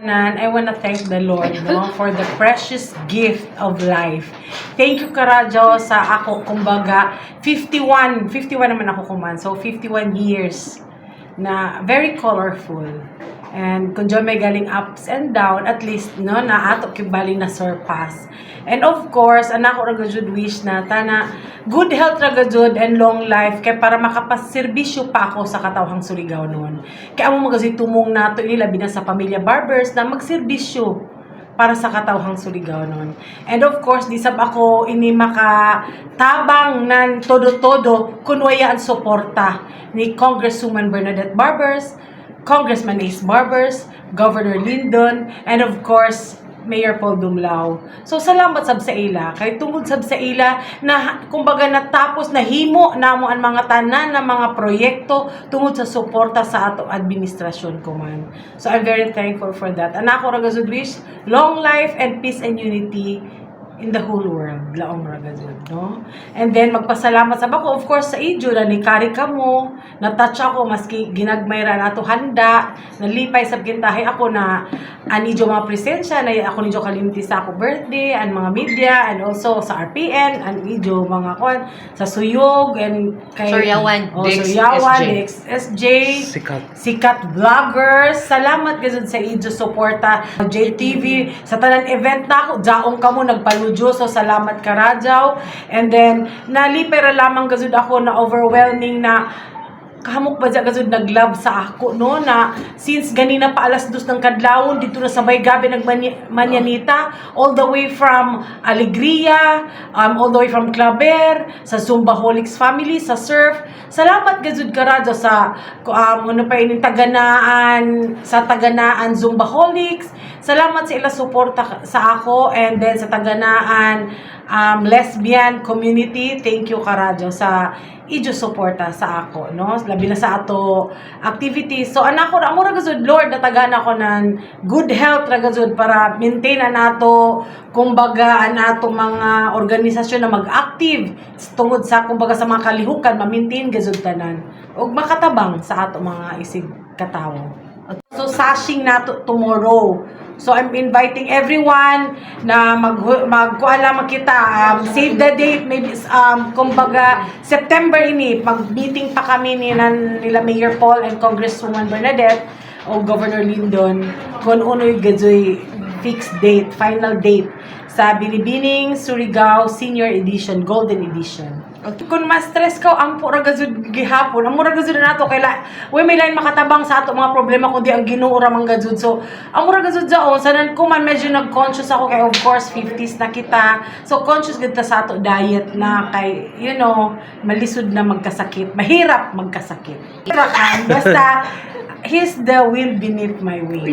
tanan, I wanna thank the Lord, no, for the precious gift of life. Thank you, Karadyo, sa ako, kumbaga, 51 naman ako kuman, so 51 years na very colorful. And kung dyan may galing ups and down, at least, no, na ato kibali na surpass. And of course, anak ko ragajud wish na tana good health ragajud and long life kay para makapaserbisyo pa ako sa katawhang Surigao noon. Kaya amo magazit tumong nato inilabi na sa pamilya barbers na magserbisyo para sa katawhang Surigao noon. And of course, di sab ako ini makatabang nan todo-todo kunwaya ang suporta ni Congresswoman Bernadette Barbers, Congressman Ace Barbers, Governor Lyndon, and of course, Mayor Paul Dumlao. So, salamat sab sa ila. Kay tungod sab sa ila na, kumbaga, natapos na himo namo ang mga tanan na mga proyekto tungod sa suporta sa ato administrasyon ko man. So, I'm very thankful for that. Anak ko ragazud wish, long life and peace and unity in the whole world. Laong ragazud, no? And then, magpasalamat sab ako, of course, sa idyo na ni Kari kamo, na-touch ako, maski ginagmayra na to handa, nalipay sab kintahay ako na anidyo mga presensya, na ako nidyo kalimti sa ako birthday, and mga media, and also sa RPN, and idyo mga kon, sa Suyog, and kay Suryawan, DXSJ, sikat vloggers, salamat gazud sa idyo suporta, JTV, sa tanan event na ako, jaong kamo, nagpaludyo, so salamat Karadyaw, and then, nalipay ra lamang gazud ako na overwhelming na kahamok ba dyan gazud nag-love sa ako, no, na since ganina pa alas 2 ng kadlawon dito na sabay gabi nagmanyanita all the way from Alegria, all the way from Claver, sa Zumbaholics family, sa Surf. Salamat gazud Karadyo sa ano pa ining sa Taganaan Zumbaholics. Salamat sa ila suporta sa ako, and then sa Taganaan lesbian community. Thank you Karadyo sa idyo suporta sa ako, no? Labi na sa ato activities. So anak ko amo ra gazud Lord natagana ko ng good health ra gazud para maintain na nato kumbaga nato mga organisasyon na mag-active tungod sa kumbaga sa mga kalihukan ma-maintain gazud tanan ug makatabang sa ato mga isig katawo. So sashing nato tomorrow. So I'm inviting everyone na magkuala makita, save the date, maybe kumbaga September ini mag-meeting pa kami nila Mayor Paul and Congresswoman Bernadette o Governor Lyndon kung unoy gadyoy fixed date, final date sa Binibining Surigao Senior Edition, Golden Edition. Okay. Kung ma-stress ka, ang pura gazud gihapon, ang mura gazud na nato, kaya may lain makatabang sa ato mga problema kundi ang ginuura mang gazud. So, ang mura gazud dyan, sanan ko man medyo nag-conscious ako, kaya of course, 50s na kita. So, conscious kita sa ato diet na kay, you know, malisod na magkasakit. Mahirap magkasakit. Basta, His the will beneath my wings.